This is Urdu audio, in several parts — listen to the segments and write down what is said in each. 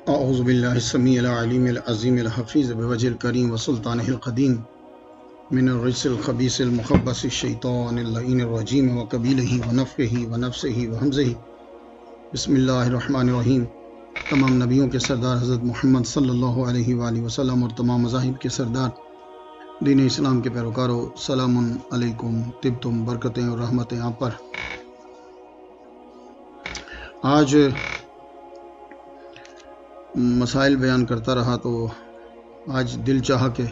اعوذ باللہ السمیع العلیم العظیم الحفیظ بوجہ الکریم وسلطانہ القدیم من الرجس الخبیث المخبث الشیطان اللعین الرجیم وقبیلہ ونفخہ ونفسہ وہمزہ۔ بسم اللہ الرحمن الرحیم۔ تمام نبیوں کے سردار حضرت محمد صلی اللہ علیہ وآلہ وسلم اور تمام مذاہب کے سردار دین اسلام کے پیروکاروں، سلام علیکم، طبتم، برکتیں اور رحمتیں آپ پر۔ آج مسائل بیان کرتا رہا تو آج دل چاہا کہ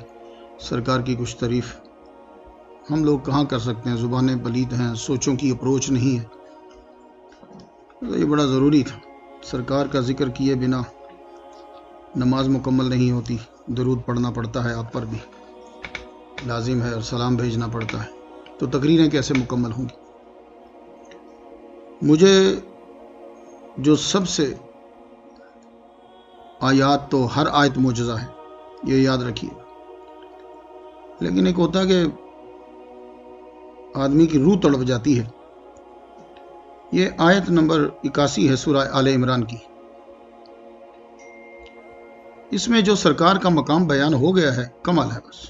سرکار کی کچھ تعریف ہم لوگ کہاں کر سکتے ہیں، زبانیں پلید ہیں، سوچوں کی اپروچ نہیں ہے، تو یہ بڑا ضروری تھا۔ سرکار کا ذکر کیے بنا نماز مکمل نہیں ہوتی، درود پڑھنا پڑتا ہے، آپ پر بھی لازم ہے، اور سلام بھیجنا پڑتا ہے، تو تقریریں کیسے مکمل ہوں گی؟ مجھے جو سب سے آیات، تو ہر آیت معجزہ ہے، یہ یاد رکھیے، لیکن ایک ہوتا ہے کہ آدمی کی روح تڑپ جاتی ہے۔ یہ آیت نمبر 81 ہے سورہ آل عمران کی۔ اس میں جو سرکار کا مقام بیان ہو گیا ہے، کمال ہے بس۔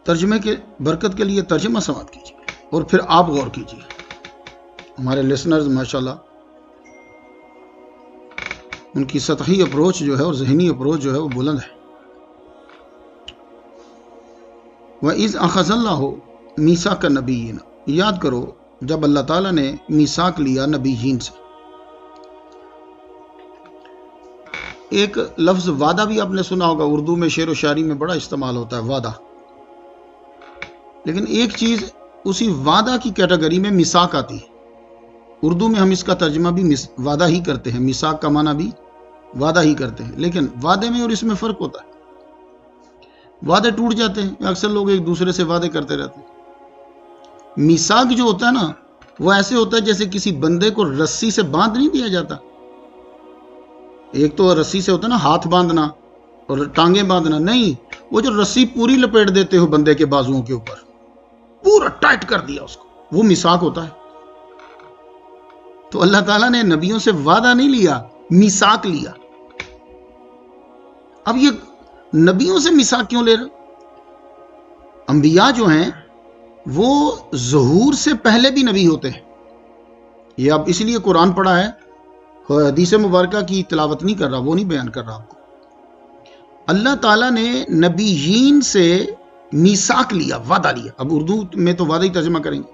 ترجمے کے برکت کے لیے ترجمہ سماعت کیجیے اور پھر آپ غور کیجیے۔ ہمارے لسنرز ماشاءاللہ، ان کی سطحی اپروچ جو ہے اور ذہنی اپروچ جو ہے وہ بلند ہے۔ وَإِذْ أَخَذَ اللَّهُ مِيثَاقَ النَّبِيِّينَ، یاد کرو جب اللہ تعالیٰ نے میثاق لیا نبیین سے۔ ایک لفظ وعدہ بھی آپ نے سنا ہوگا، اردو میں شعر و شاعری میں بڑا استعمال ہوتا ہے وعدہ، لیکن ایک چیز اسی وعدہ کی کیٹیگری میں میثاق آتی ہے۔ اردو میں ہم اس کا ترجمہ بھی وعدہ ہی کرتے ہیں، میثاق کا معنی بھی وعدہ ہی کرتے ہیں، لیکن وعدے میں اور اس میں فرق ہوتا ہے۔ وعدے ٹوٹ جاتے ہیں، اکثر لوگ ایک دوسرے سے وعدے کرتے رہتے ہیں۔ میثاق جو ہوتا ہے نا، وہ ایسے ہوتا ہے جیسے کسی بندے کو رسی سے باندھ نہیں دیا جاتا۔ ایک تو رسی سے ہوتا ہے نا ہاتھ باندھنا اور ٹانگیں باندھنا، نہیں، وہ جو رسی پوری لپیٹ دیتے ہو بندے کے بازوؤں کے اوپر، پورا ٹائٹ کر دیا اس کو، وہ میثاق ہوتا ہے۔ تو اللہ تعالیٰ نے نبیوں سے وعدہ نہیں لیا، میثاق لیا۔ اب یہ نبیوں سے میثاق کیوں لے رہے؟ انبیاء جو ہیں وہ ظہور سے پہلے بھی نبی ہوتے ہیں۔ یہ اب اس لیے قرآن پڑھا ہے، حدیث مبارکہ کی تلاوت نہیں کر رہا، وہ نہیں بیان کر رہا آپ کو۔ اللہ تعالیٰ نے نبیین سے میثاق لیا، وعدہ لیا۔ اب اردو میں تو وعدہ ہی ترجمہ کریں گے،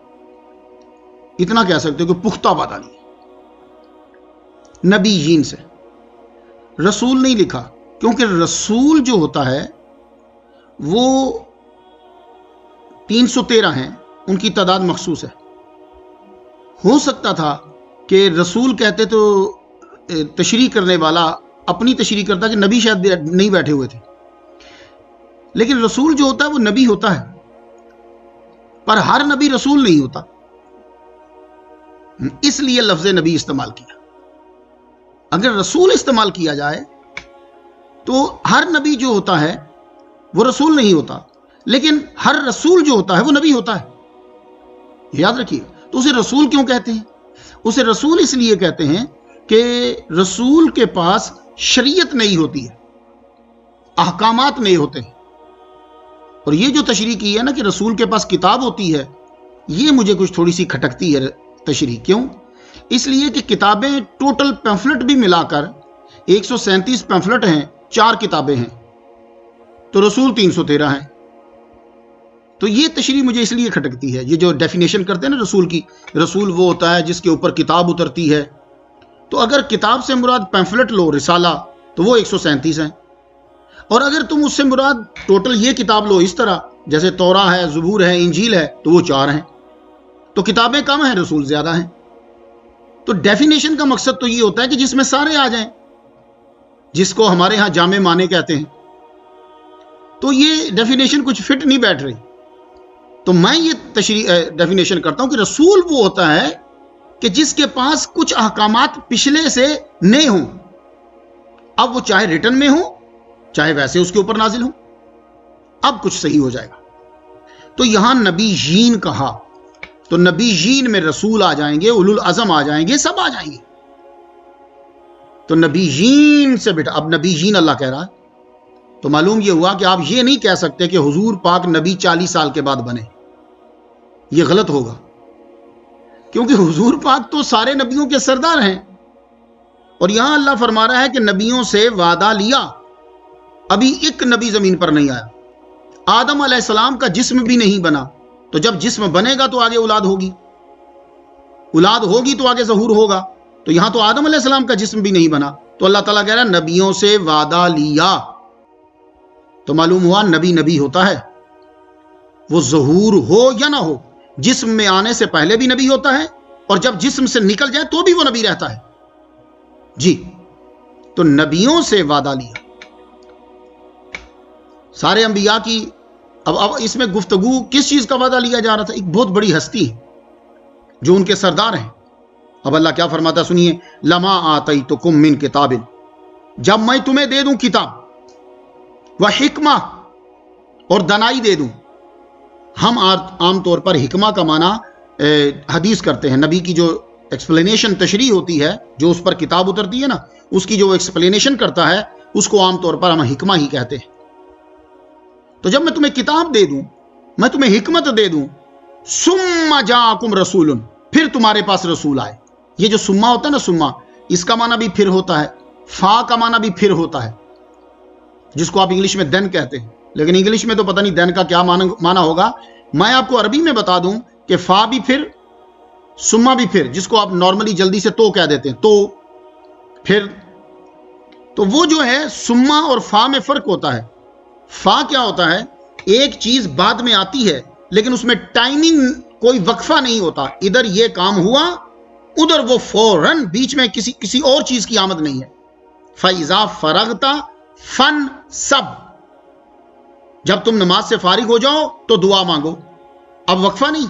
اتنا کہہ سکتے ہو کہ پختہ وعدہ لیا نبیین سے۔ رسول نہیں لکھا، کیونکہ رسول جو ہوتا ہے وہ 313 ہیں، ان کی تعداد مخصوص ہے۔ ہو سکتا تھا کہ رسول کہتے تو تشریح کرنے والا اپنی تشریح کرتا کہ نبی شاید نہیں بیٹھے ہوئے تھے، لیکن رسول جو ہوتا ہے وہ نبی ہوتا ہے، پر ہر نبی رسول نہیں ہوتا، اس لیے لفظ نبی استعمال کیا۔ اگر رسول استعمال کیا جائے تو ہر نبی جو ہوتا ہے وہ رسول نہیں ہوتا، لیکن ہر رسول جو ہوتا ہے وہ نبی ہوتا ہے، یاد رکھیے۔ تو اسے رسول کیوں کہتے ہیں؟ اسے رسول اس لیے کہتے ہیں کہ رسول کے پاس شریعت نہیں ہوتی ہے، احکامات نہیں ہوتے ہیں۔ اور یہ جو تشریح کی ہے نا کہ رسول کے پاس کتاب ہوتی ہے، یہ مجھے کچھ تھوڑی سی کھٹکتی ہے تشریح۔ کیوں؟ اس لیے کہ کتابیں ٹوٹل پیمفلٹ بھی ملا کر 137 پیمفلٹ ہیں، 4 کتابیں ہیں، تو رسول 313 ہیں۔ تو یہ تشریح مجھے اس لیے کھٹکتی ہے، یہ جو ڈیفینیشن کرتے ہیں نا رسول کی، رسول وہ ہوتا ہے جس کے اوپر کتاب اترتی ہے۔ تو اگر کتاب سے مراد پیمفلٹ لو، رسالہ، تو وہ 137 ہیں، اور اگر تم اس سے مراد ٹوٹل یہ کتاب لو اس طرح، جیسے توراہ ہے، زبور ہے، انجیل ہے، تو وہ 4 ہیں۔ تو کتابیں کم ہیں، رسول زیادہ ہیں۔ تو ڈیفینیشن کا مقصد تو یہ ہوتا ہے کہ جس میں سارے آ جائیں، جس کو ہمارے ہاں جامع معنی کہتے ہیں۔ تو یہ ڈیفینیشن کچھ فٹ نہیں بیٹھ رہی، تو میں یہ ڈیفینیشن کرتا ہوں کہ رسول وہ ہوتا ہے کہ جس کے پاس کچھ احکامات پچھلے سے نئے ہوں، اب وہ چاہے ریٹن میں ہوں چاہے ویسے اس کے اوپر نازل ہوں، اب کچھ صحیح ہو جائے گا۔ تو یہاں نبیین کہا تو نبیین میں رسول آ جائیں گے، اولو العزم آ جائیں گے، سب آ جائیں گے. تو نبیین سے بیٹا، اب نبیین اللہ کہہ رہا ہے، تو معلوم یہ ہوا کہ آپ یہ نہیں کہہ سکتے کہ حضور پاک نبی 40 سال کے بعد بنے. یہ غلط ہوگا، کیونکہ حضور پاک تو سارے نبیوں کے سردار ہیں. اور یہاں اللہ فرما رہا ہے کہ نبیوں سے وعدہ لیا. ابھی ایک نبی زمین پر نہیں آیا. آدم علیہ السلام کا جسم بھی نہیں بنا. تو جب جسم بنے گا تو آگے اولاد ہوگی، اولاد ہوگی تو آگے ظہور ہوگا. تو یہاں تو آدم علیہ السلام کا جسم بھی نہیں بنا. تو اللہ تعالیٰ کہہ رہا ہے نبیوں سے وعدہ لیا. تو معلوم ہوا نبی نبی ہوتا ہے، وہ ظہور ہو یا نہ ہو. جسم میں آنے سے پہلے بھی نبی ہوتا ہے، اور جب جسم سے نکل جائے تو بھی وہ نبی رہتا ہے. جی، تو نبیوں سے وعدہ لیا. سارے انبیاء کی اب اس میں گفتگو کس چیز کا وعدہ لیا جا رہا تھا؟ ایک بہت بڑی ہستی ہے جو ان کے سردار ہیں. اب اللہ کیا فرماتا ہے سنیے، لما آتیتکم من کتاب، جب میں تمہیں دے دوں کتاب، وحکمہ، اور دانائی دے دوں. ہم عام طور پر حکمہ کا معنی حدیث کرتے ہیں. نبی کی جو ایکسپلینیشن تشریح ہوتی ہے، جو اس پر کتاب اترتی ہے نا، اس کی جو ایکسپلینیشن کرتا ہے اس کو عام طور پر ہم حکمہ ہی کہتے ہیں. تو جب میں تمہیں کتاب دے دوں، میں تمہیں حکمت دے دوں، ثم جاءکم رسول، پھر تمہارے پاس رسول آئے. یہ جو سما ہوتا ہے نا، سما، اس کا معنی بھی پھر ہوتا ہے، فا کا معنی بھی پھر ہوتا ہے، جس کو آپ انگلش میں دین کہتے ہیں. لیکن انگلش میں تو پتہ نہیں دین کا کیا معنی ہوگا. میں آپ کو عربی میں بتا دوں کہ فا بھی پھر، سما بھی پھر، جس کو آپ نارملی جلدی سے تو کہہ دیتے ہیں، تو پھر. تو وہ جو ہے سما اور فا میں فرق ہوتا ہے. فا کیا ہوتا ہے؟ ایک چیز بعد میں آتی ہے لیکن اس میں ٹائمنگ، کوئی وقفہ نہیں ہوتا. ادھر یہ کام ہوا، ادھر وہ فوراً، بیچ میں کسی اور چیز کی آمد نہیں ہے. فَإِذَا فَرَغْتَ فَانْصَبْ، جب تم نماز سے فارغ ہو جاؤ تو دعا مانگو. اب وقفہ نہیں،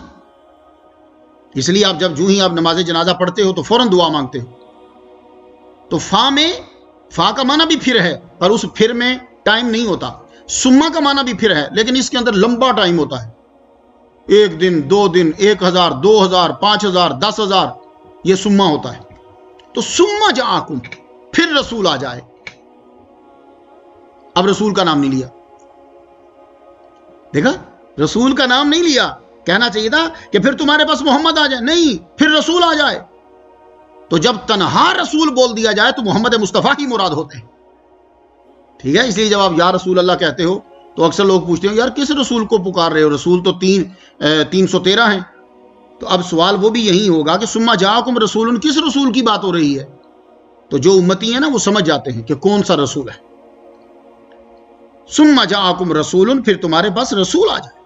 اس لیے آپ جب جو ہی آپ نماز جنازہ پڑھتے ہو تو فوراً دعا مانگتے ہو. تو فا میں، فا کا معنی بھی پھر ہے، پر اس پھر میں ٹائم نہیں ہوتا. سما کا معنی بھی پھر ہے، لیکن اس کے اندر لمبا ٹائم ہوتا ہے. 1 دن، 2 دن، 1000، 2000، 5000، 10,000، یہ سما ہوتا ہے. تو ثم جاءکم، پھر رسول آ جائے. اب رسول کا نام نہیں لیا، دیکھا، رسول کا نام نہیں لیا. کہنا چاہیے تھا کہ پھر تمہارے پاس محمد آ جائے، نہیں، پھر رسول آ جائے. تو جب تنہا رسول بول دیا جائے تو محمد مصطفیٰ ہی مراد ہوتے ہیں. ٹھیک ہے، اس لیے جب آپ یا رسول اللہ کہتے ہو تو اکثر لوگ پوچھتے ہیں یار کس رسول کو پکار رہے ہو؟ رسول تو 313 ہیں. تو اب سوال وہ بھی یہی ہوگا کہ ثم جاءکم رسول، کس رسول کی بات ہو رہی ہے؟ تو جو امتی ہیں نا وہ سمجھ جاتے ہیں کہ کون سا رسول ہے. ثم جاءکم رسول، پھر تمہارے پاس رسول آ جائے.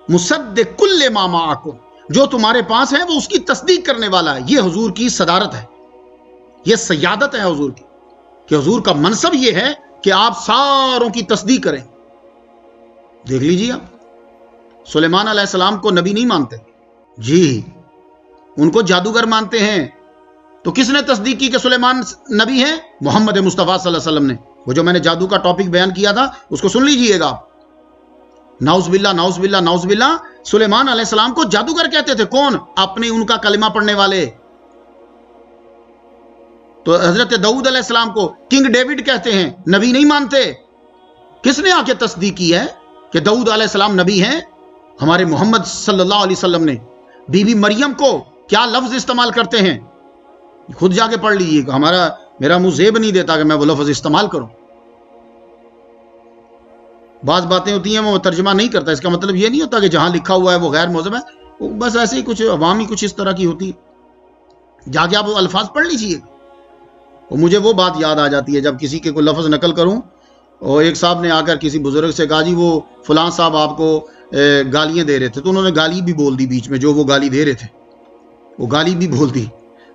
مصدق کل ما معکم، جو تمہارے پاس ہے وہ اس کی تصدیق کرنے والا ہے. یہ حضور کی صدارت ہے، یہ سیادت ہے حضور کی، کہ حضور کا منصب یہ ہے کہ آپ ساروں کی تصدیق کریں. دیکھ لیجیے، آپ سلیمان علیہ السلام کو نبی نہیں مانتے، جی، ان کو جادوگر مانتے ہیں. تو کس نے تصدیق کی کہ سلیمان نبی ہیں؟ محمد مصطفیٰ صلی اللہ علیہ وسلم نے. وہ جو میں نے جادو کا ٹاپک بیان کیا تھا اس کو سن لیجئے گا. نعوذ باللہ، نعوذ باللہ، نعوذ باللہ. سلیمان علیہ السلام کو جادوگر کہتے تھے. کون؟ اپنے ان کا کلمہ پڑھنے والے. تو حضرت داؤد علیہ السلام کو کنگ ڈیوڈ کہتے ہیں، نبی نہیں مانتے. کس نے آ کے تصدیق کی ہے کہ داؤد علیہ السلام نبی ہیں؟ ہمارے محمد صلی اللہ علیہ وسلم نے. بی بی مریم کو کیا لفظ استعمال کرتے ہیں؟ خود جا کے پڑھ لیجیے. میرا منہ زیب نہیں دیتا کہ میں وہ لفظ استعمال کروں. بعض باتیں ہوتی ہیں وہ ترجمہ نہیں کرتا، اس کا مطلب یہ نہیں ہوتا کہ جہاں لکھا ہوا ہے وہ غیر مہذب ہے. بس ایسے ہی کچھ عوامی کچھ اس طرح کی ہوتی ہے. جا کے آپ وہ الفاظ پڑھ لیجیے. مجھے وہ بات یاد آ جاتی ہے جب کسی کے کوئی لفظ نقل کروں، اور ایک صاحب نے آ کر کسی بزرگ سے کہا جی وہ فلاں صاحب آپ کو گالیاں دے رہے تھے، تو انہوں نے گالی بھی بول دی بیچ میں، جو وہ گالی دے رہے تھے وہ گالی بھی بول دی.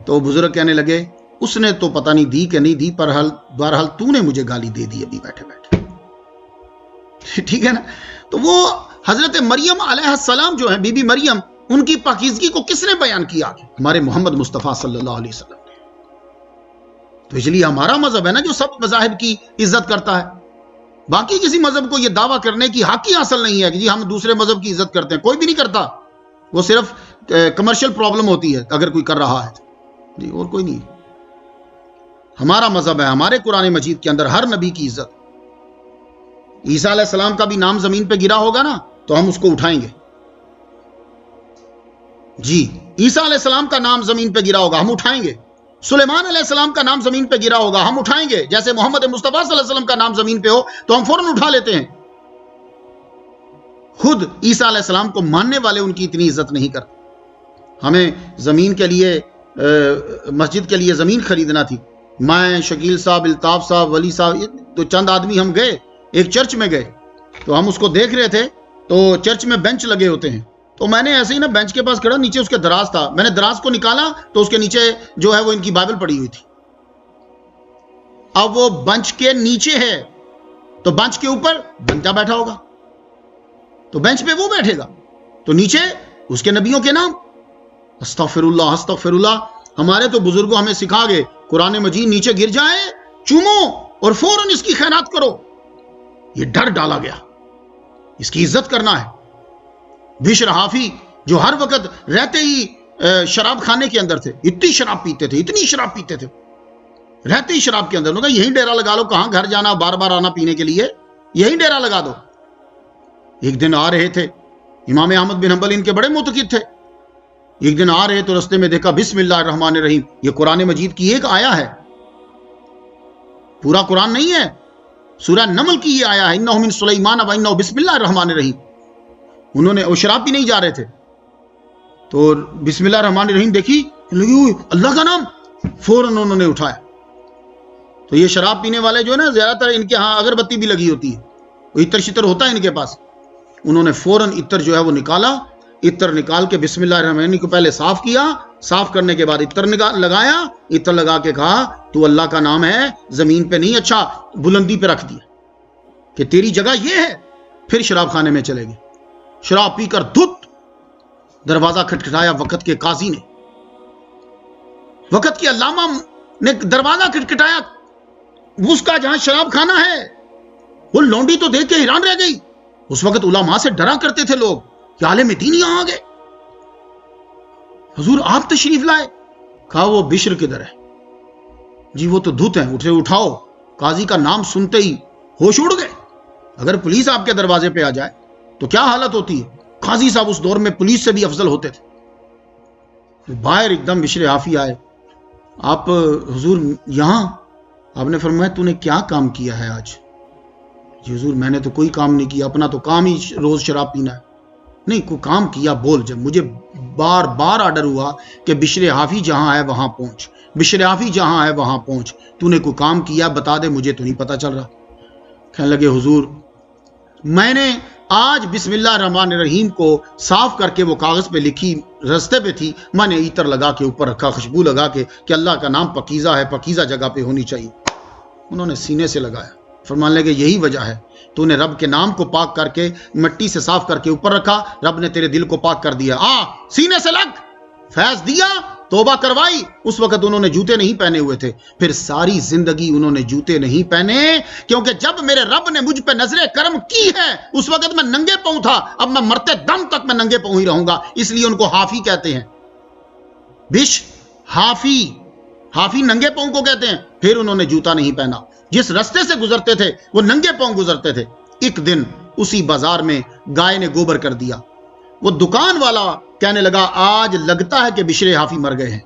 تو وہ بزرگ کہنے لگے اس نے تو پتہ نہیں دی کہ نہیں دی، پر بہرحال تو نے مجھے گالی دے دی ابھی بیٹھے بیٹھے. ٹھیک ہے نا. تو وہ حضرت مریم علیہ السلام جو ہیں، بی بی مریم، ان کی پاکیزگی کو کس نے بیان کیا؟ ہمارے محمد مصطفیٰ صلی اللہ علیہ وسلم. تو اس لیے ہمارا مذہب ہے نا جو سب مذاہب کی عزت کرتا ہے. باقی کسی مذہب کو یہ دعویٰ کرنے کی حق ہی حاصل نہیں ہے کہ جی ہم دوسرے مذہب کی عزت کرتے ہیں. کوئی بھی نہیں کرتا. وہ صرف کمرشل پرابلم ہوتی ہے اگر کوئی کر رہا ہے جی، اور کوئی نہیں. ہمارا مذہب ہے، ہمارے قرآن مجید کے اندر ہر نبی کی عزت. عیسیٰ علیہ السلام کا بھی نام زمین پہ گرا ہوگا نا تو ہم اس کو اٹھائیں گے. جی، عیسیٰ علیہ السلام کا نام زمین پہ گرا ہوگا ہم اٹھائیں گے. سلیمان علیہ السلام کا نام زمین پہ گرا ہوگا ہم اٹھائیں گے. جیسے محمد مصطفیٰ صلی اللہ علیہ وسلم کا نام زمین پہ ہو تو ہم فوراً اٹھا لیتے ہیں. خود عیسیٰ علیہ السلام کو ماننے والے ان کی اتنی عزت نہیں کرتے. ہمیں زمین کے لیے مسجد کے لیے زمین خریدنا تھی. میں، شکیل صاحب، الطاف صاحب، ولی صاحب، تو چند آدمی ہم گئے ایک چرچ میں گئے تو ہم اس کو دیکھ رہے تھے. تو چرچ میں بینچ لگے ہوتے ہیں تو میں نے ایسے ہی نا بینچ کے پاس کھڑا، نیچے اس کے دراز تھا، میں نے دراز کو نکالا تو اس کے نیچے جو ہے وہ ان کی بائبل پڑی ہوئی تھی. اب وہ بینچ کے نیچے ہے تو بینچ کے اوپر بندہ بیٹھا ہوگا تو بینچ پہ وہ بیٹھے گا تو نیچے اس کے نبیوں کے نام. استغفر اللہ استغفر اللہ. ہمارے تو بزرگوں ہمیں سکھا گئے قرآن مجید نیچے گر جائے چومو اور فوراً اس کی خیرات کرو. یہ ڈر ڈالا گیا، اس کی عزت کرنا ہے. بشر حافی جو ہر وقت رہتے ہی شراب خانے کے اندر تھے، اتنی شراب پیتے تھے، اتنی شراب پیتے تھے، رہتے ہی شراب کے اندر. انہوں نے کہا یہیں ڈیرا لگا لو، کہاں گھر جانا بار بار آنا پینے کے لیے، یہیں ڈیرا لگا دو. ایک دن آ رہے تھے، امام احمد بن حنبل ان کے بڑے معتقد تھے. ایک دن آ رہے تو رستے میں دیکھا بسم اللہ الرحمن الرحیم. یہ قرآن مجید کی ایک آیا ہے، پورا قرآن نہیں ہے، سورہ نمل کی یہ آیا ہے، انہ من سلیمان و انہ بسم اللہ الرحمن الرحیم. انہوں نے، وہ شراب بھی نہیں جا رہے تھے تو بسم اللہ الرحمن الرحیم دیکھی، لگی اللہ کا نام، فوراً انہوں نے اٹھایا. تو یہ شراب پینے والے جو ہے نا، زیادہ تر ان کے ہاں اگربتی بھی لگی ہوتی ہے، وہ عطر شطر ہوتا ہے ان کے پاس. انہوں نے فوراً عطر جو ہے وہ نکالا، عطر نکال کے بسم اللہ الرحمن الرحیم کو پہلے صاف کیا، صاف کرنے کے بعد عطر لگایا، عطر لگا کے کہا تو اللہ کا نام ہے زمین پہ نہیں، اچھا بلندی پہ رکھ دیا کہ تیری جگہ یہ ہے. پھر شراب خانے میں چلے گئے، شراب پی کر دھت دروازہ کھٹکھٹایا. وقت کے قاضی نے، وقت کے علامہ نے دروازہ کھٹکھٹایا، اس کا جہاں شراب خانہ ہے. وہ لونڈی تو دیکھ کے حیران رہ گئی. اس وقت علماء سے ڈرا کرتے تھے لوگ کہ عالم دین یہاں آ گئے، حضور آپ تشریف لائے. کہا وہ بشر کدھر ہے؟ جی وہ تو دھت ہیں، اٹھے اٹھاؤ. قاضی کا نام سنتے ہی ہوش اڑ گئے. اگر پولیس آپ کے دروازے پہ آ جائے تو کیا حالت ہوتی ہے؟ قاضی صاحب اس دور میں پولیس سے بھی افضل ہوتے تھے. باہر ایک دم بشر حافی آئے، آپ حضور یہاں؟ آپ نے فرمایا تو نے کیا کام کیا ہے آج؟ جی حضور میں نے تو کوئی کام نہیں کیا، اپنا تو کام ہی روز شراب پینا ہے. نہیں کوئی کام کیا بول. جب مجھے بار بار آرڈر ہوا کہ بشر حافی جہاں ہے وہاں پہنچ، بشر حافی جہاں ہے وہاں پہنچ، تو نے کوئی کام کیا بتا دے، مجھے تو نہیں پتا چل رہا. کہنے لگے حضور میں نے آج بسم اللہ الرحمن الرحیم کو صاف کر کے وہ کاغذ پہ لکھی، رستے پہ تھی، میں نے عطر لگا کے اوپر رکھا، خوشبو لگا کے کہ اللہ کا نام پکیزہ ہے، پکیزہ جگہ پہ ہونی چاہیے. انہوں نے سینے سے لگایا، فرمان لگے یہی وجہ ہے تو نے رب کے نام کو پاک کر کے مٹی سے صاف کر کے اوپر رکھا، رب نے تیرے دل کو پاک کر دیا. سینے سے لگ، فیض دیا، توبہ کروائی. اس وقت انہوں نے جوتے نہیں پہنے ہوئے تھے، پھر ساری زندگی انہوں نے جوتے نہیں پہنے، کیونکہ جب میرے رب نے مجھ پہ نظر کرم کی ہے اس وقت میں ننگے پاؤں تھا، اب میں مرتے دم تک میں ننگے پاؤں ہی رہوں گا. اس لیے ان کو حافی کہتے ہیں. بش حافی، حافی ننگے پاؤں کو کہتے ہیں. پھر انہوں نے جوتا نہیں پہنا، جس رستے سے گزرتے تھے وہ ننگے پاؤں گزرتے تھے. ایک دن اسی بازار میں گائے نے گوبر کر دیا. وہ دکان والا کہنے لگا آج لگتا ہے کہ بشر حافی مر گئے ہیں.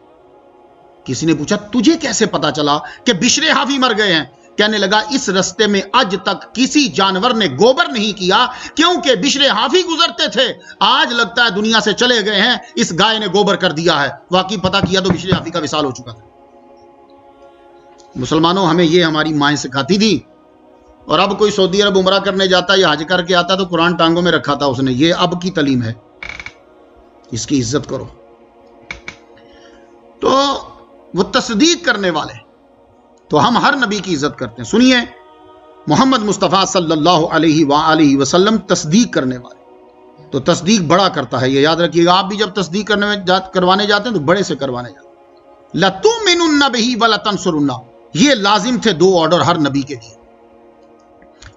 کسی نے پوچھا تجھے کیسے پتا چلا کہ بشر حافی مر گئے ہیں؟ کہنے لگا اس رستے میں آج تک کسی جانور نے گوبر نہیں کیا کیونکہ بشر حافی گزرتے تھے. آج لگتا ہے دنیا سے چلے گئے ہیں، اس گائے نے گوبر کر دیا ہے. واقعی پتا کیا تو بشر حافی کا وصال ہو چکا تھا. مسلمانوں ہمیں یہ ہماری مائیں سکھاتی تھی. اور اب کوئی سعودی عرب عمرہ کرنے جاتا یا حج کر کے آتا تو قرآن ٹانگوں میں رکھا تھا اس نے. یہ اب کی تعلیم ہے، اس کی عزت کرو. تو وہ تصدیق کرنے والے، تو ہم ہر نبی کی عزت کرتے ہیں. سنیے محمد مصطفیٰ صلی اللہ علیہ وآلہ وسلم تصدیق کرنے والے. تو تصدیق بڑا کرتا ہے، یہ یاد رکھیے گا. آپ بھی جب تصدیق کروانے جاتے ہیں تو بڑے سے کروانے جاتے ہیں. لَتُؤْمِنُنَّ بِهِ وَلَتَنْصُرُنَّ، یہ لازم تھے 2 آرڈر ہر نبی کے لیے.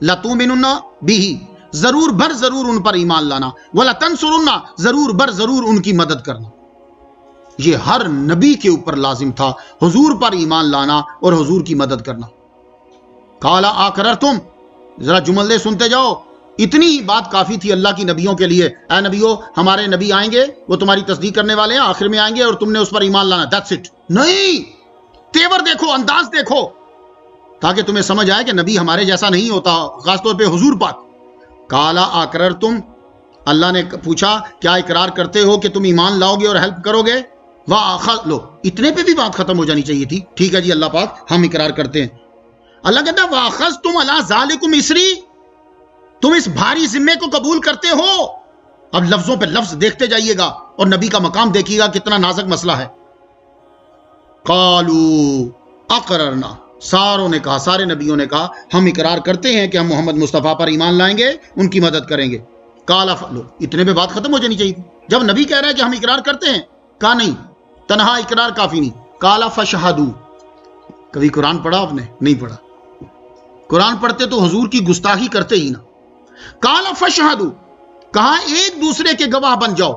لَتُؤْمِنُنَّ بِهِ، ضرور بر ضرور ان پر ایمان لانا، وَلَتَنْصُرُنَّ ضرور بر ضرور ان کی مدد کرنا۔ یہ ہر نبی کے اوپر لازم تھا، حضور پر ایمان لانا اور حضور کی مدد کرنا۔ قَالَ أَقْرَرْتُمْ، ذرا جملے سنتے جاؤ، اتنی ہی بات کافی تھی اللہ کی نبیوں کے لیے۔ اے نبیوں، ہمارے نبی آئیں گے، وہ تمہاری تصدیق کرنے والے ہیں، آخر میں آئیں گے اور تم نے اس پر ایمان لانا، that's it۔ نہیں، تیور دیکھو، انداز دیکھو، تاکہ تمہیں سمجھ آئے کہ نبی ہمارے جیسا نہیں ہوتا، خاص طور پہ حضور پاک۔ قَالَ أَقْرَرْتُمْ، اللہ نے پوچھا کیا اقرار کرتے ہو کہ تم ایمان لاؤ گے اور ہیلپ کرو گے؟ لو، اتنے پہ بھی بات ختم ہو جانی چاہیے تھی۔ ٹھیک ہے جی اللہ پاک، ہم اقرار کرتے ہیں۔ اللہ کہتا ہے وَأَخَذْتُمْ عَلَىٰ ذَلِكُمْ إِصْرِي، تم اس بھاری ذمے کو قبول کرتے ہو۔ اب لفظوں پہ لفظ دیکھتے جائیے گا اور نبی کا مقام دیکھیے گا کتنا نازک مسئلہ ہے۔ قَالُوا أَقْرَرْنَا، ساروں نے کہا، سارے نبیوں نے کہا ہم اقرار کرتے ہیں کہ ہم محمد مصطفیٰ پر ایمان لائیں گے، ان کی مدد کریں گے۔ قَالَ فَعْلُوا، اتنے پہ بات ختم ہو جانی چاہیے تھی۔ جب نبی کہہ رہا ہے کہ ہم اقرار کرتے ہیں، کہا نہیں، تنہا اقرار کافی نہیں۔ قَالَ فَاشْهَدُوا، کبھی قرآن پڑھا آپ نے؟ نہیں پڑھا۔ قرآن پڑھتے تو حضور کی گستاخی کرتے ہی نا۔ قَالَ فَاشْهَدُوا، کہا ایک دوسرے کے گواہ بن جاؤ۔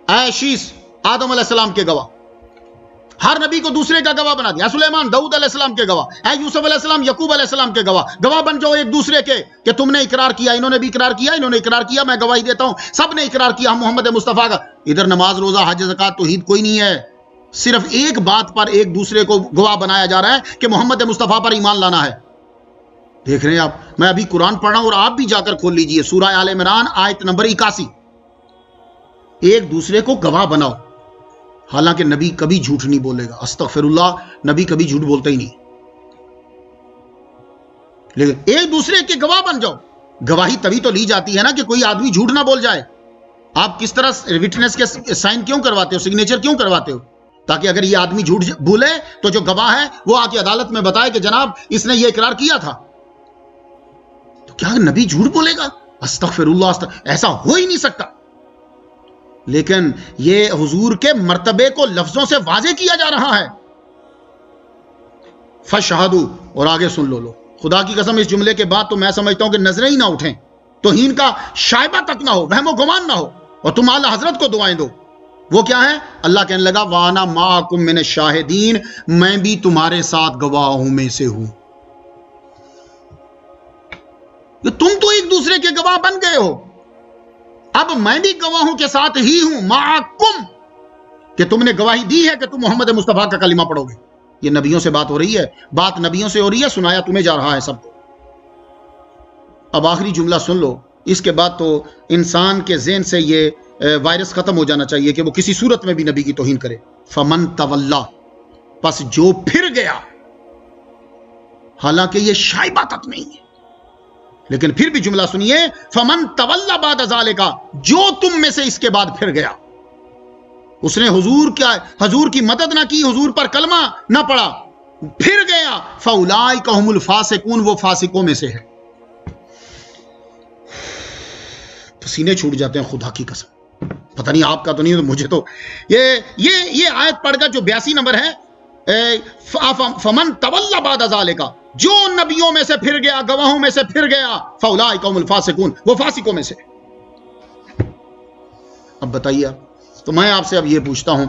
اے شیس، آدم علیہ السلام کے گواہ، ہر نبی کو دوسرے کا گواہ بنا دیا۔ سلیمان، داؤد علیہ السلام کے گواہ، اے یوسف علیہ السلام، یعقوب علیہ السلام کے گواہ، گواہ بن جاؤ ایک دوسرے کے کہ تم نے اقرار کیا، انہوں نے بھی اقرار کیا، انہوں نے اقرار کیا، میں گواہی دیتا ہوں، سب نے اقرار کیا ہم محمد مصطفیٰ کا۔ ادھر نماز، روزہ، حج، زکوٰۃ، توحید کوئی نہیں ہے، صرف ایک بات پر ایک دوسرے کو گواہ بنایا جا رہا ہے کہ محمد مصطفیٰ پر ایمان لانا ہے۔ دیکھ رہے ہیں آپ، میں ابھی قرآن پڑھ رہا ہوں اور آپ بھی جا کر کھول لیجئے، سورہ آل عمران آیت نمبر 81۔ ایک دوسرے کو گواہ بناؤ، حالانکہ نبی کبھی جھوٹ نہیں بولے گا، استغفر اللہ، نبی کبھی جھوٹ بولتا ہی نہیں، لیکن ایک دوسرے کے گواہ بن جاؤ۔ گواہی تبھی تو لی جاتی ہے نا کہ کوئی آدمی جھوٹ نہ بول جائے۔ آپ کس طرح وٹنس کے سائن کیوں کرواتے ہو، سگنیچر کیوں کرواتے ہو؟ تاکہ اگر یہ آدمی جھوٹ بولے تو جو گواہ ہے وہ آ کے عدالت میں بتائے کہ جناب اس نے یہ اقرار کیا تھا۔ تو کیا نبی جھوٹ بولے گا؟ استغفر اللہ، ایسا ہو ہی نہیں سکتا۔ لیکن یہ حضور کے مرتبے کو لفظوں سے واضح کیا جا رہا ہے۔ فَاشْهَدُوا، اور آگے سن لو، خدا کی قسم اس جملے کے بعد تو میں سمجھتا ہوں کہ نظریں ہی نہ اٹھیں، توہین کا شائبہ تک نہ ہو، وہم و گمان نہ ہو، اور تم اعلیٰ حضرت کو دعائیں دو۔ وہ کیا ہے؟ اللہ کہنے لگا وَأَنَا مَعَكُم مِّنَ الشَّاهِدِينَ، میں بھی تمہارے ساتھ گواہوں میں سے ہوں۔ تم تو ایک دوسرے کے گواہ بن گئے ہو، اب میں بھی گواہوں کے ساتھ ہی ہوں، مَعَكُم، کہ تم نے گواہی دی ہے کہ تم محمد مصطفیٰ کا کلمہ پڑھو گے۔ یہ نبیوں سے بات ہو رہی ہے، بات نبیوں سے ہو رہی ہے، سنایا تمہیں جا رہا ہے سب کو۔ اب آخری جملہ سن لو، اس کے بعد تو انسان کے ذہن سے یہ وائرس ختم ہو جانا چاہیے کہ وہ کسی صورت میں بھی نبی کی توہین کرے۔ فَمَن تَوَلَّا، پس جو پھر گیا، حالانکہ یہ شائبہ تک نہیں ہے، لیکن پھر بھی جملہ سنیے، فَمَن تَوَلَّا بَعْدَ ذَلِكَ، جو تم میں سے اس کے بعد پھر گیا، اس نے حضور کی مدد نہ کی، حضور پر کلمہ نہ پڑھا، پھر گیا، فَأُولَٰئِكَ هُمُ الْفَاسِقُونَ، وہ فاسقوں میں سے ہے۔ پسینے چھوٹ جاتے ہیں خدا کی قسم، پتہ نہیں آپ کا تو نہیں، تو مجھے تو یہ آیت پڑھ کر جو 82 نمبر ہے، فَمَن تَوَلَّا بَعْدَ ذَلِكَ، جو نبیوں میں سے پھر گیا، گواہوں میں سے پھر گیا، فَأُولَٰئِكَ هُمُ الْفَاسِقُونَ، وہ فاسقوں میں سے۔ اب بتائیے آپ، تو میں آپ سے اب یہ پوچھتا ہوں،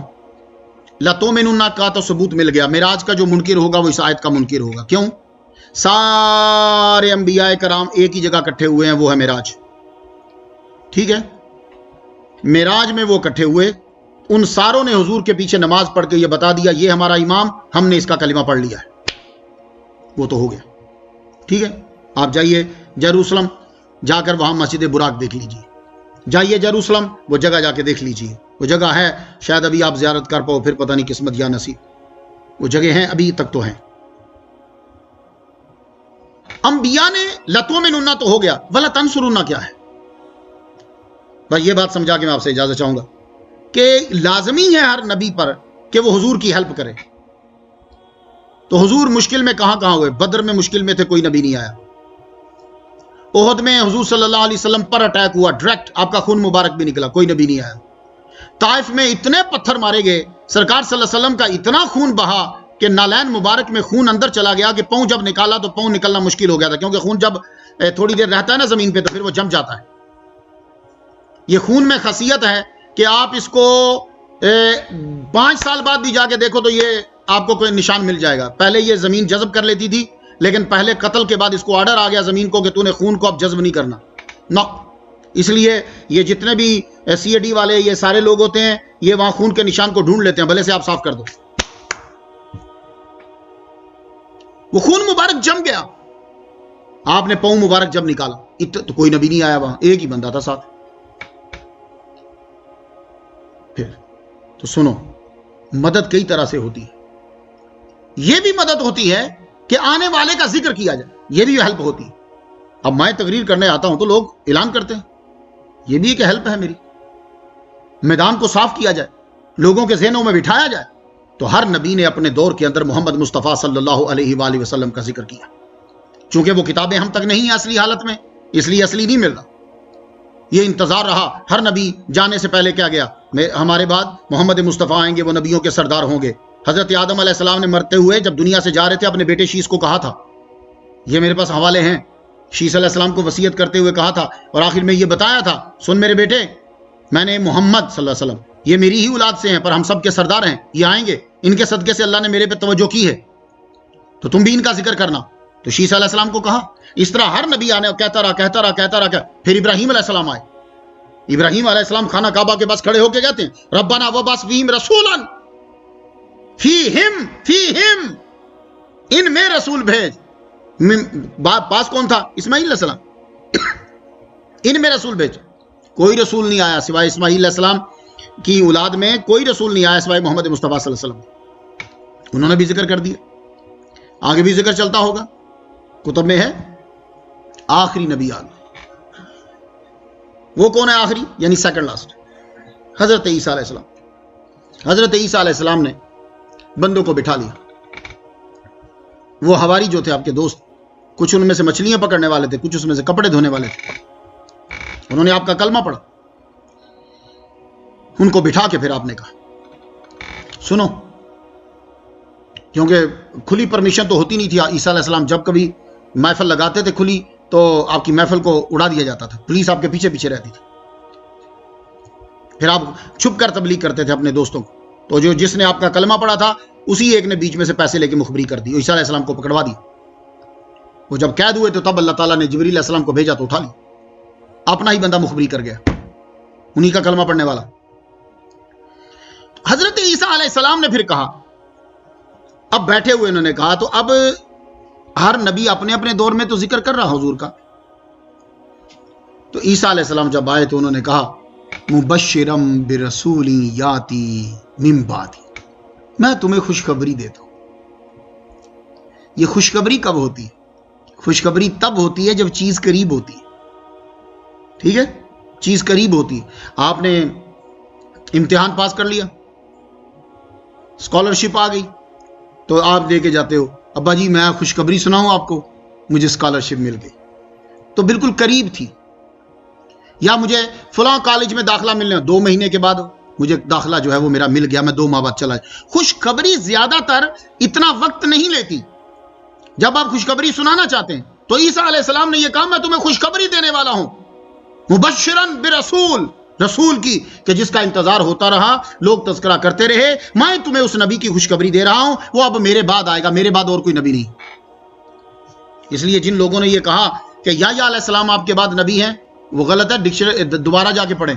لَتُؤْمِنُنَّ کا تو ثبوت مل گیا، معراج کا جو منکر ہوگا وہ اس آیت کا منکر ہوگا۔ کیوں؟ سارے انبیاء کرام ایک ہی جگہ اکٹھے ہوئے ہیں، وہ ہے معراج، ٹھیک ہے؟ معراج میں وہ اکٹھے ہوئے، ان ساروں نے حضور کے پیچھے نماز پڑھ کے یہ بتا دیا یہ ہمارا امام، ہم نے اس کا کلمہ پڑھ لیا ہے، وہ تو ہو گیا، ٹھیک ہے؟ آپ جائیے جیروسلم، جا کر وہاں مسجد براق دیکھ لیجیے، جائیے جیروسلم، وہ جگہ جا کے دیکھ لیجیے، وہ جگہ ہے، شاید ابھی آپ زیارت کر پاؤ، پھر پتہ نہیں قسمت یا نصیب، وہ جگہ ہیں، ابھی تک تو ہیں۔ انبیاء نے لَتُؤْمِنُنَّ تو ہو گیا، وَلَتَنْصُرُنَّ کیا ہے؟ بس یہ بات سمجھا کے میں آپ سے اجازت چاہوں گا کہ لازمی ہے ہر نبی پر کہ وہ حضور کی ہیلپ کرے۔ تو حضور مشکل میں کہاں ہوئے؟ بدر میں مشکل میں تھے، کوئی نبی نہیں آیا۔ احد میں حضور صلی اللہ علیہ وسلم پر اٹیک ہوا، ڈائریکٹ آپ کا خون مبارک بھی نکلا، کوئی نبی نہیں آیا۔ طائف میں اتنے پتھر مارے گئے، سرکار صلی اللہ علیہ وسلم کا اتنا خون بہا کہ نالین مبارک میں خون اندر چلا گیا کہ پاؤں جب نکالا تو پاؤں نکلنا مشکل ہو گیا تھا، کیونکہ خون جب تھوڑی دیر رہتا ہے نا زمین پہ تو پھر وہ جم جاتا ہے. یہ خون میں خاصیت ہے کہ آپ اس کو 5 سال بعد بھی جا کے دیکھو تو یہ آپ کو کوئی نشان مل جائے گا. پہلے یہ زمین جذب کر لیتی تھی، لیکن پہلے قتل کے بعد اس کو آرڈر آ گیا زمین کو کہ تو نے خون کو اب جذب نہیں کرنا. نو، اس لیے یہ جتنے بھی سی اے ڈی والے یہ سارے لوگ ہوتے ہیں، یہ وہاں خون کے نشان کو ڈھونڈ لیتے ہیں، بھلے سے آپ صاف کر دو. وہ خون مبارک جم گیا. آپ نے پاؤں مبارک جب نکالا تو کوئی نبی نہیں آیا وہاں، ایک ہی بندہ تھا ساتھ. پھر تو سنو، مدد کئی طرح سے ہوتی ہے. یہ بھی مدد ہوتی ہے کہ آنے والے کا ذکر کیا جائے، یہ بھی ہیلپ ہوتی ہے. اب میں تقریر کرنے آتا ہوں تو لوگ اعلان کرتے ہیں، یہ بھی ایک ہیلپ ہے میری. میدان کو صاف کیا جائے، لوگوں کے ذہنوں میں بٹھایا جائے. تو ہر نبی نے اپنے دور کے اندر محمد مصطفیٰ صلی اللہ علیہ وآلہ وسلم کا ذکر کیا. چونکہ وہ کتابیں ہم تک نہیں ہیں اصلی حالت میں، اس لیے اصلی نہیں مل رہا. یہ انتظار رہا. ہر نبی جانے سے پہلے کیا گیا، ہمارے بعد محمد مصطفیٰ آئیں گے، وہ نبیوں کے سردار ہوں گے. حضرت آدم علیہ السلام نے مرتے ہوئے جب دنیا سے جا رہے تھے اپنے بیٹے شیس کو کہا تھا، یہ میرے پاس حوالے ہیں، شیس علیہ السلام کو وصیت کرتے ہوئے کہا تھا اور آخر میں یہ بتایا تھا، سن میرے بیٹے، میں نے محمد صلی اللہ علیہ وسلم، یہ میری ہی اولاد سے ہیں پر ہم سب کے سردار ہیں، یہ آئیں گے، ان کے صدقے سے اللہ نے میرے پہ توجہ کی ہے، تو تم بھی ان کا ذکر کرنا. تو شیس علیہ السلام کو کہا. اس طرح ہر نبی آنے کہتا رہا. پھر ابراہیم علیہ السلام آئے. ابراہیم علیہ السلام خانہ کعبہ کے پاس کھڑے ہو کے کہتے ہیں ربنا وبعث فیہم رسولا فیہم، ان میں رسول بھیج. پاس کون تھا؟ اسماعیل علیہ السلام. ان میں رسول بھیج. کوئی رسول نہیں آیا سوائے اسماعیل علیہ السلام کی اولاد میں، کوئی رسول نہیں آیا سوائے محمد مصطفیٰ صلی اللہ علیہ وسلم. انہوں نے بھی ذکر کر دیا، آگے بھی ذکر چلتا ہوگا. کتب میں ہے آخری نبی آگے. وہ کون ہے آخری؟ یعنی سیکنڈ لاسٹ، حضرت عیسیٰ علیہ السلام. حضرت عیسیٰ علیہ السلام نے بندوں کو بٹھا لیا. وہ حواری جو تھے آپ کے دوست، کچھ ان میں سے مچھلیاں پکڑنے والے تھے، کچھ اس میں سے کپڑے دھونے والے تھے. انہوں نے آپ کا کلمہ پڑھا. ان کو بٹھا کے پھر آپ نے کہا سنو، کیونکہ کھلی پرمیشن تو ہوتی نہیں تھی. عیسیٰ علیہ السلام جب کبھی محفل لگاتے تھے کھلی تو آپ کی محفل کو اڑا دیا جاتا تھا، پولیس آپ کے پیچھے پیچھے رہتی تھی. پھر آپ چھپ کر تبلیغ کرتے تھے اپنے دوستوں کو. تو جس نے آپ کا کلمہ پڑھا تھا اسی ایک نے بیچ میں سے پیسے لے کے مخبری کر دی، عیسیٰ علیہ السلام کو پکڑوا دی. وہ جب قید ہوئے تو تب اللہ تعالیٰ نے جبریل علیہ السلام کو بھیجا تو اٹھا لی. اپنا ہی بندہ مخبری کر گیا، انہی کا کلمہ پڑھنے والا. حضرت عیسیٰ علیہ السلام نے پھر کہا، اب بیٹھے ہوئے انہوں نے کہا، تو اب ہر نبی اپنے اپنے دور میں تو ذکر کر رہا حضور کا. تو عیسیٰ علیہ السلام جب آئے تو انہوں نے کہا مبشرم برسول یاتی من بعدی، میں تمہیں خوشخبری دیتا ہوں. یہ خوشخبری کب ہوتی ہے؟ خوشخبری تب ہوتی ہے جب چیز قریب ہوتی ہے. ٹھیک ہے، چیز قریب ہوتی ہے. آپ نے امتحان پاس کر لیا، اسکالرشپ آ گئی، تو آپ دے کے جاتے ہو، ابا جی میں خوشخبری سناؤں آپ کو، مجھے اسکالرشپ مل گئی. تو بالکل قریب تھی. یا مجھے فلاں کالج میں داخلہ ملنے 2 مہینے کے بعد مجھے داخلہ جو ہے وہ میرا مل گیا، میں 2 ماہ بعد چلا. خوشخبری زیادہ تر اتنا وقت نہیں لیتی. جب آپ خوشخبری سنانا چاہتے ہیں تو عیسیٰ علیہ السلام نے یہ کہا میں تمہیں خوشخبری دینے والا ہوں، مبشرن برسول، رسول کی کہ جس کا انتظار ہوتا رہا، لوگ تذکرہ کرتے رہے. میں تمہیں اس نبی کی خوشخبری دے رہا ہوں، وہ اب میرے بعد آئے گا، میرے بعد اور کوئی نبی نہیں. اس لیے جن لوگوں نے یہ کہا کہ یحییٰ علیہ السلام آپ کے بعد نبی ہیں، وہ غلط ہے. ڈکشنری دوبارہ جا کے پڑھیں.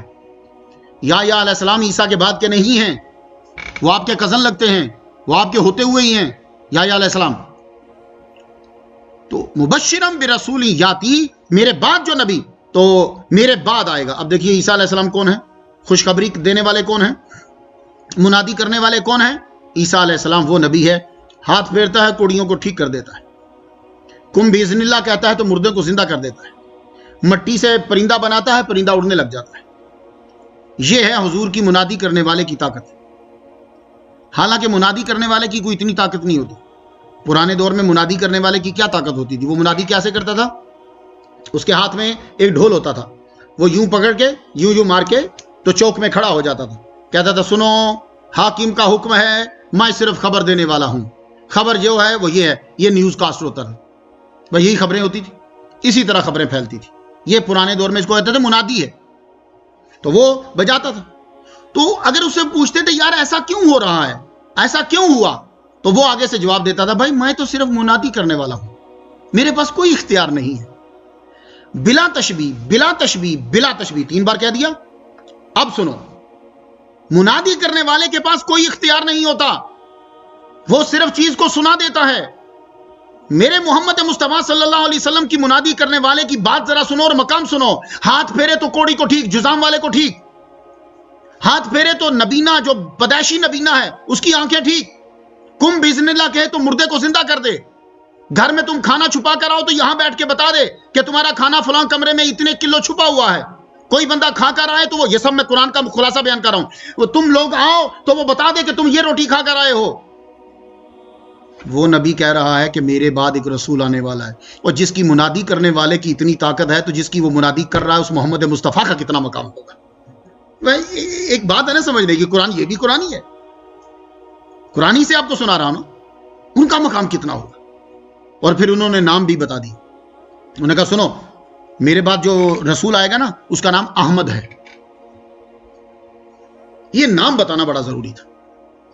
یحییٰ علیہ السلام عیسیٰ کے بعد کے نہیں ہیں، وہ آپ کے کزن لگتے ہیں، وہ آپ کے ہوتے ہوئے ہی ہیں یحییٰ علیہ السلام. تو مبشرم برسول یاتی، میرے بعد جو نبی تو میرے بعد آئے گا. اب دیکھیے عیسیٰ علیہ السلام کون ہیں؟ خوشخبری دینے والے کون ہیں؟ منادی کرنے والے کون ہیں؟ عیسیٰ علیہ السلام وہ نبی ہے، ہاتھ پھیرتا ہے کوڑیوں کو ٹھیک کر دیتا ہے، کم باذن اللہ کہتا ہے تو مردے کو زندہ کر دیتا ہے، مٹی سے پرندہ بناتا ہے، پرندہ اڑنے لگ جاتا ہے. یہ ہے حضور کی منادی کرنے والے کی طاقت. حالانکہ منادی کرنے والے کی کوئی اتنی طاقت نہیں ہوتی. پرانے دور میں منادی کرنے والے کی کیا طاقت ہوتی تھی؟ وہ منادی کیسے کرتا تھا؟ اس کے ہاتھ میں ایک ڈھول ہوتا تھا، وہ یوں پکڑ کے یوں مار کے تو چوک میں کھڑا ہو جاتا تھا، کہتا تھا سنو حاکم کا حکم ہے، میں صرف خبر دینے والا ہوں. خبر جو ہے وہ یہ ہے، یہ نیوز کاسٹ ہوتا تھا. بس یہی خبریں ہوتی تھی. اسی طرح خبریں پھیلتی تھی. یہ پرانے دور میں اس کو کہتے تھے منادی ہے, تو وہ بجاتا تھا. تو اگر اس سے پوچھتے تھے یار ایسا کیوں ہو رہا ہے, ایسا کیوں ہوا, تو وہ آگے سے جواب دیتا تھا بھائی میں تو صرف منادی کرنے والا ہوں, میرے پاس کوئی اختیار نہیں ہے. بلا تشبیہ بلا تشبیہ بلا تشبیہ 3 بار کہہ دیا. اب سنو, منادی کرنے والے کے پاس کوئی اختیار نہیں ہوتا, وہ صرف چیز کو سنا دیتا ہے. میرے محمد مصطفیٰ صلی اللہ علیہ وسلم کی منادی کرنے والے کی بات ذرا سنو اور مقام سنو. ہاتھ پھیرے تو کوڑی کو ٹھیک, جزام والے کو ٹھیک. ہاتھ پھیرے تو نبینا جو بدیشی نبینا ہے اس کی آنکھیں ٹھیک. کم بزن اللہ کہے تو مردے کو زندہ کر دے. گھر میں تم کھانا چھپا کر آؤ تو یہاں بیٹھ کے بتا دے کہ تمہارا کھانا فلاں کمرے میں اتنے کلو چھپا ہوا ہے. کوئی بندہ کھا کر آئے تو وہ, یہ سب میں قرآن کا خلاصہ بیان کر رہا ہوں, وہ تم لوگ آؤ تو وہ بتا دے کہ تم یہ روٹی کھا کر آئے ہو. وہ نبی کہہ رہا ہے کہ میرے بعد ایک رسول آنے والا ہے, اور جس کی منادی کرنے والے کی اتنی طاقت ہے تو جس کی وہ منادی کر رہا ہے اس محمد مصطفیٰ کا کتنا مقام ہوگا. ایک بات ہے نا سمجھنے کی, قرآن یہ بھی قرآنی ہے, قرآنی سے آپ کو سنا رہا ہوں, ان کا مقام کتنا ہوگا. اور پھر انہوں نے نام بھی بتا دی. انہوں نے کہا سنو, میرے بعد جو رسول آئے گا نا اس کا نام احمد ہے. یہ نام بتانا بڑا ضروری تھا.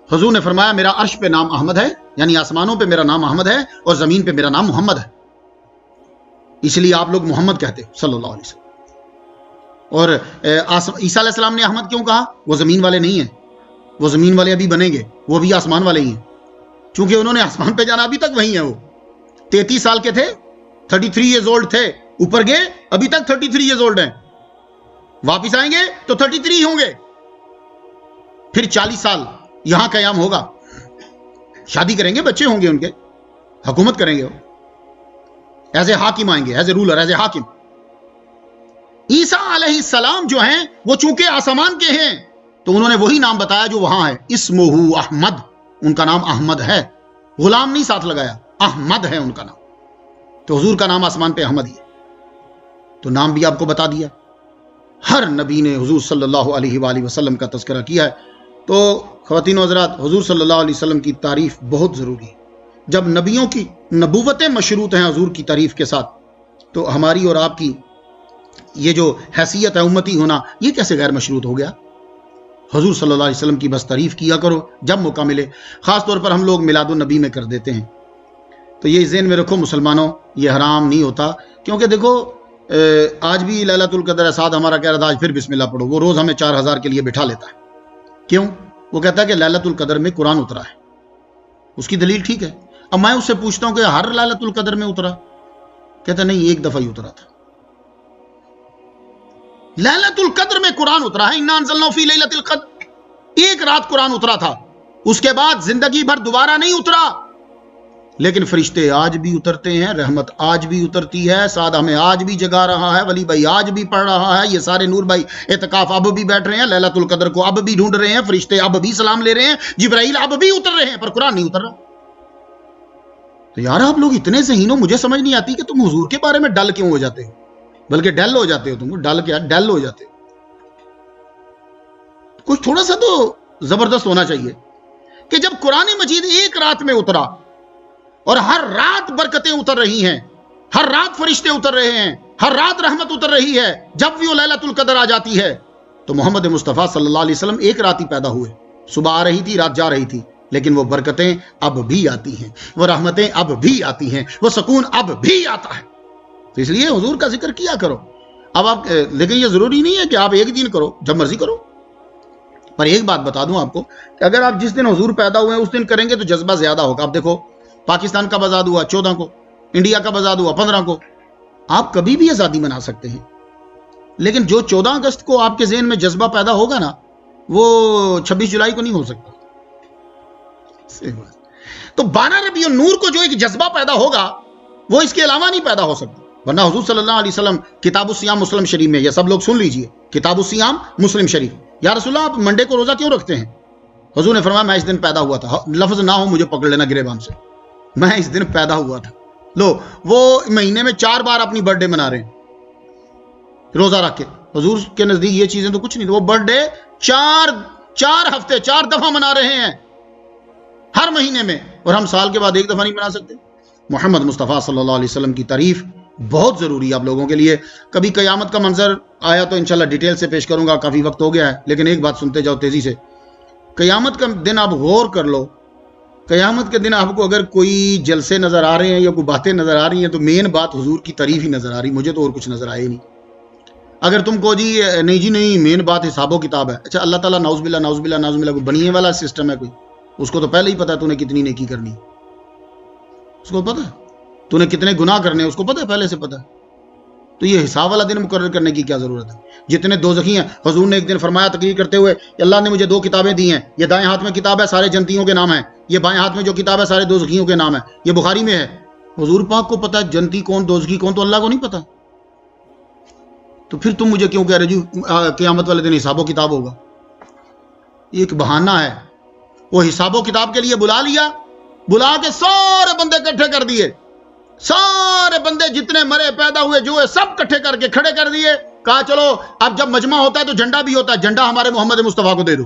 حضور نے فرمایا میرا عرش پہ نام احمد ہے, یعنی آسمانوں پہ میرا نام احمد ہے اور زمین پہ میرا نام محمد ہے. اس لیے آپ لوگ محمد کہتے صلی اللہ علیہ وسلم. اور عیسیٰ علیہ السلام نے احمد کیوں کہا؟ وہ زمین والے نہیں ہیں, وہ زمین والے ابھی بنیں گے, وہ بھی آسمان والے ہی ہیں. چونکہ انہوں نے آسمان پہ جانا, ابھی تک وہی ہیں. وہ 33 سال کے تھے, 33 ایئرز اولڈ تھے, اوپر گئے ابھی تک 33 ایئرز اولڈ ہیں. واپس آئیں گے تو 33 ہوں گے. پھر 40 سال یہاں قیام ہوگا, شادی کریں گے, بچے ہوں گے ان کے, حکومت کریں گے, ایز اے حاکم آئیں گے, as a ruler, as a حاکم. عیسیٰ علیہ السلام جو ہیں وہ چونکہ آسمان کے ہیں تو انہوں نے وہی نام بتایا جو وہاں ہے, اسمہ احمد, ان کا نام احمد ہے. غلام نہیں ساتھ لگایا, احمد ہے ان کا نام. تو حضور کا نام آسمان پہ احمد ہی ہے. تو نام بھی آپ کو بتا دیا. ہر نبی نے حضور صلی اللہ علیہ وآلہ وسلم کا تذکرہ کیا ہے. تو خواتین و حضرات, حضور صلی اللہ علیہ وسلم کی تعریف بہت ضروری ہے. جب نبیوں کی نبوتیں مشروط ہیں حضور کی تعریف کے ساتھ, تو ہماری اور آپ کی یہ جو حیثیت ہے امتی ہونا, یہ کیسے غیر مشروط ہو گیا؟ حضور صلی اللہ علیہ وسلم کی بس تعریف کیا کرو جب موقع ملے. خاص طور پر ہم لوگ میلاد النبی میں کر دیتے ہیں. تو یہ ذہن میں رکھو مسلمانوں, یہ حرام نہیں ہوتا. کیونکہ دیکھو آج بھی لیلۃ القدر ہے, ساتھ ہمارا کہہ رہا تھا آج پھر بسم اللہ پڑھو. وہ روز ہمیں 4000 کے لیے بٹھا لیتا ہے. کیوں؟ وہ کہتا ہے کہ لیلۃ القدر میں قرآن اترا ہے. اس کی دلیل ٹھیک ہے. اب میں اس سے پوچھتا ہوں کہ ہر لیلۃ القدر میں اترا؟ کہتا نہیں, ایک دفعہ ہی اترا تھا. لیلۃ القدر میں قرآن اترا ہے, انا انزلناہ فی لیلۃ القدر, ایک رات قرآن اترا تھا. اس کے بعد زندگی بھر دوبارہ نہیں اترا. لیکن فرشتے آج بھی اترتے ہیں, رحمت آج بھی اترتی ہے, سعد ہمیں آج بھی جگا رہا ہے, ولی بھائی آج بھی پڑھ رہا ہے, یہ سارے نور بھائی اعتکاف اب بھی بیٹھ رہے ہیں, لیلۃ القدر کو اب بھی ڈھونڈ رہے ہیں, فرشتے اب بھی سلام لے رہے ہیں, جبرائیل اب بھی اتر رہے ہیں, پر قرآن نہیں اتر رہا. تو یار آپ لوگ اتنے ذہین ہو, مجھے سمجھ نہیں آتی کہ تم حضور کے بارے میں ڈل کیوں ہو جاتے ہو, بلکہ ڈل ہو جاتے ہو. تم ڈل کیا, ڈل ہو جاتے ہو. کچھ تھوڑا سا تو زبردست ہونا چاہیے کہ جب قرآن مجید ایک رات میں اترا اور ہر رات برکتیں اتر رہی ہیں, ہر رات فرشتے اتر رہے ہیں, ہر رات رحمت اتر رہی ہے, جب بھی وہ لیلۃ القدر آ جاتی ہے تو محمد مصطفیٰ صلی اللہ علیہ وسلم ایک رات ہی پیدا ہوئے. صبح آ رہی تھی, رات جا رہی تھی, لیکن وہ برکتیں اب بھی آتی ہیں, وہ رحمتیں اب بھی آتی ہیں, وہ سکون اب بھی آتا ہے. تو اس لیے حضور کا ذکر کیا کرو. اب آپ, لیکن یہ ضروری نہیں ہے کہ آپ ایک دن کرو, جب مرضی کرو. پر ایک بات بتا دوں آپ کو کہ اگر آپ جس دن حضور پیدا ہوئے ہیں اس دن کریں گے تو جذبہ زیادہ ہوگا. آپ دیکھو پاکستان کا آزاد ہوا 14 کو, انڈیا کا آزاد ہوا 15 کو. آپ کبھی بھی آزادی منا سکتے ہیں, لیکن جو 14 اگست کو آپ کے ذہن میں جذبہ پیدا ہوگا نا, وہ 26 جولائی کو نہیں ہو سکتا. تو 12 ربیع النور کو جو ایک جذبہ پیدا ہوگا وہ اس کے علاوہ نہیں پیدا ہو سکتا. ورنہ حضور صلی اللہ علیہ وسلم کتاب الصیام مسلم شریف میں, یہ سب لوگ سن لیجئے, کتاب الصیام مسلم شریف, یا رسول اللہ آپ منڈے کو روزہ کیوں رکھتے ہیں؟ حضور نے فرمایا میں اس دن پیدا ہوا تھا, لفظ نہ ہو مجھے پکڑ لینا گریبان سے, میں اس دن پیدا ہوا تھا. لو وہ مہینے میں 4 بار اپنی برتھ ڈے منا رہے ہیں روزہ رکھ کے. حضور کے نزدیک یہ چیزیں تو کچھ نہیں, وہ برتھ ڈے 4 ہفتے 4 دفعہ منا رہے ہیں ہر مہینے میں, اور ہم سال کے بعد ایک دفعہ نہیں منا سکتے. محمد مصطفیٰ صلی اللہ علیہ وسلم کی تعریف بہت ضروری ہے آپ لوگوں کے لیے. کبھی قیامت کا منظر آیا تو انشاءاللہ ڈیٹیل سے پیش کروں گا, کافی وقت ہو گیا ہے, لیکن ایک بات سنتے جاؤ تیزی سے. قیامت کا دن آپ غور کر لو. قیامت کے دن آپ کو اگر کوئی جلسے نظر آ رہے ہیں یا کوئی باتیں نظر آ رہی ہیں تو مین بات حضور کی تعریف ہی نظر آ رہی. مجھے تو اور کچھ نظر آئے نہیں. اگر تم کو جی نہیں مین بات حساب و کتاب ہے, اچھا اللہ تعالیٰ نعوذ باللہ کوئی بنیے والا سسٹم ہے کوئی, اس کو تو پہلے ہی پتا ہے تو نے کتنی نیکی کرنی, اس کو پتا ہے تو نے کتنے گناہ کرنے, اس کو پتا ہے پہلے سے پتا ہے. تو یہ حساب والا دن مقرر کرنے کی کیا ضرورت ہے؟ جتنے دوزخی ہیں, حضور نے ایک دن فرمایا تقریر کرتے ہوئے کہ اللہ نے مجھے 2 کتابیں دی ہیں, یہ دائیں ہاتھ میں کتاب ہے سارے جنتیوں کے نام ہیں, یہ بائیں ہاتھ میں جو کتاب ہے سارے دوزخیوں کے نام ہیں, یہ بخاری میں ہے. حضور پاک کو پتا ہے جنتی کون دوزخی کون, تو اللہ کو نہیں پتا. تو پھر تم مجھے کیوں کہہ رہے جی قیامت والے دن حساب و کتاب ہوگا؟ یہ ایک بہانہ ہے. وہ حساب و کتاب کے لیے بلا لیا, بلا کے سارے بندے اکٹھے کر دیے, سارے بندے جتنے مرے پیدا ہوئے جو ہے سب کٹھے کر کے کھڑے کر دیے. کہا چلو اب جب مجمع ہوتا ہے تو جھنڈا بھی ہوتا ہے, جھنڈا ہمارے محمد مصطفیٰ کو دے دو.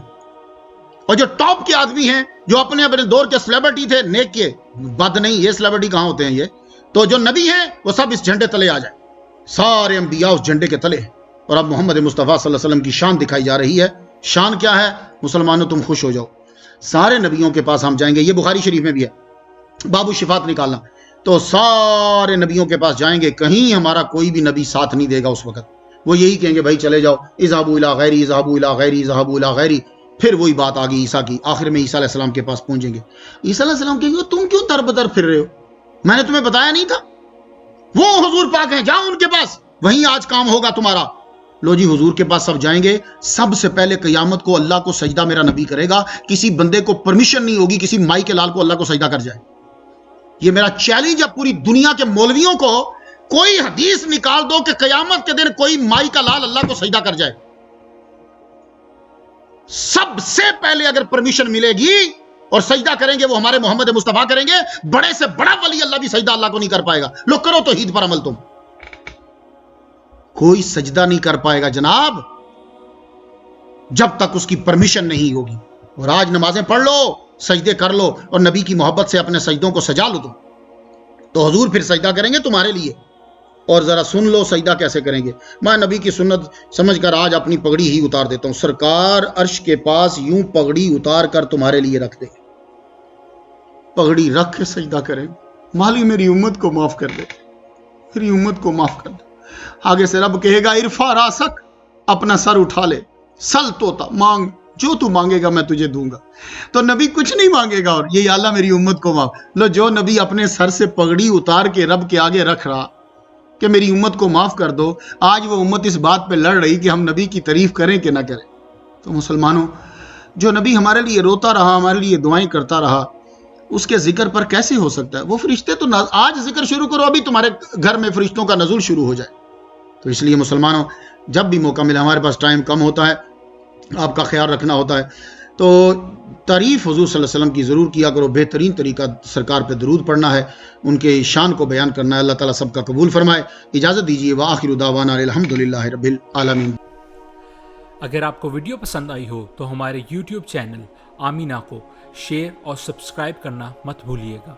اور جو ٹاپ کے آدمی ہیں, جو اپنے دور کے سیلیبریٹی تھے, نیک کے بد نہیں, یہ سیلیبریٹی کہاں ہوتے ہیں, یہ تو جو نبی ہیں وہ سب اس جھنڈے تلے آ جائیں. سارے انبیاء اس جھنڈے کے تلے. اور اب محمد مصطفیٰ صلی اللہ علیہ وسلم کی شان دکھائی جا رہی ہے. شان کیا ہے؟ مسلمانوں تم خوش ہو جاؤ, سارے نبیوں کے پاس ہم جائیں گے. یہ بخاری شریف میں بھی ہے, باب الشفاعت نکالنا. تو سارے نبیوں کے پاس جائیں گے, کہیں ہمارا کوئی بھی نبی ساتھ نہیں دے گا اس وقت. وہ یہی کہیں گے بھائی چلے جاؤ, اذهبوا الى غیری اذهبوا الى غیری اذهبوا الى غیری. پھر وہی بات آ گئی عیسیٰ کی. آخر میں عیسیٰ علیہ السلام کے پاس پہنچیں گے. عیسیٰ علیہ السلام کہیں گے تم کیوں در بدر پھر رہے ہو, میں نے تمہیں بتایا نہیں تھا؟ وہ حضور پاک ہیں, جاؤ ان کے پاس, وہیں آج کام ہوگا تمہارا. لو جی حضور کے پاس سب جائیں گے. سب سے پہلے قیامت کو اللہ کو سجدہ میرا نبی کرے گا. کسی بندے کو پرمیشن نہیں ہوگی کسی مائی کے لال کو اللہ کو سجدہ کر جائے. یہ میرا چیلنج ہے پوری دنیا کے مولویوں کو, کوئی حدیث نکال دو کہ قیامت کے دن کوئی مائی کا لال اللہ کو سجدہ کر جائے. سب سے پہلے اگر پرمیشن ملے گی اور سجدہ کریں گے وہ ہمارے محمد مصطفیٰ کریں گے. بڑے سے بڑا ولی اللہ بھی سجدہ اللہ کو نہیں کر پائے گا. لوگ کرو توحید پر عمل, تم کوئی سجدہ نہیں کر پائے گا جناب جب تک اس کی پرمیشن نہیں ہوگی. اور آج نمازیں پڑھ لو, سجدے کر لو, اور نبی کی محبت سے اپنے سجدوں کو سجا لو تم, تو حضور پھر سجدہ کریں گے تمہارے لیے. اور ذرا سن لو سجدہ کیسے کریں گے. میں نبی کی سنت سمجھ کر آج اپنی پگڑی ہی اتار دیتا ہوں. سرکار عرش کے پاس یوں پگڑی اتار کر تمہارے لیے رکھ دے, پگڑی رکھ کے سجدہ کریں, مالی میری امت کو معاف کر دے, میری امت کو معاف کر دے. آگے سے رب کہے گا ارفع راسک, اپنا سر اٹھا لے, سل توتا, مانگ جو تو مانگے گا میں تجھے دوں گا. تو نبی کچھ نہیں مانگے گا, اور یہ اللہ میری امت کو معاف. لو جو نبی اپنے سر سے پگڑی اتار کے رب کے آگے رکھ رہا کہ میری امت کو معاف کر دو, آج وہ امت اس بات پہ لڑ رہی کہ ہم نبی کی تعریف کریں کہ نہ کریں. تو مسلمانوں, جو نبی ہمارے لیے روتا رہا, ہمارے لیے دعائیں کرتا رہا, اس کے ذکر پر کیسے ہو سکتا ہے؟ وہ فرشتے تو آج ذکر شروع کرو, ابھی تمہارے گھر میں فرشتوں کا نزول شروع ہو جائے. تو اس لیے مسلمانوں, جب بھی موقع ملے, ہمارے پاس ٹائم کم ہوتا ہے, آپ کا خیال رکھنا ہوتا ہے, تو تعریف حضور صلی اللہ علیہ وسلم کی ضرور کیا کرو. بہترین طریقہ سرکار پہ درود پڑھنا ہے, ان کے شان کو بیان کرنا ہے. اللہ تعالیٰ سب کا قبول فرمائے. اجازت دیجیے, وآخر دعوانا الحمدللہ رب العالمین. اگر آپ کو ویڈیو پسند آئی ہو تو ہمارے YouTube چینل آمینہ کو شیئر اور سبسکرائب کرنا مت بھولیے گا.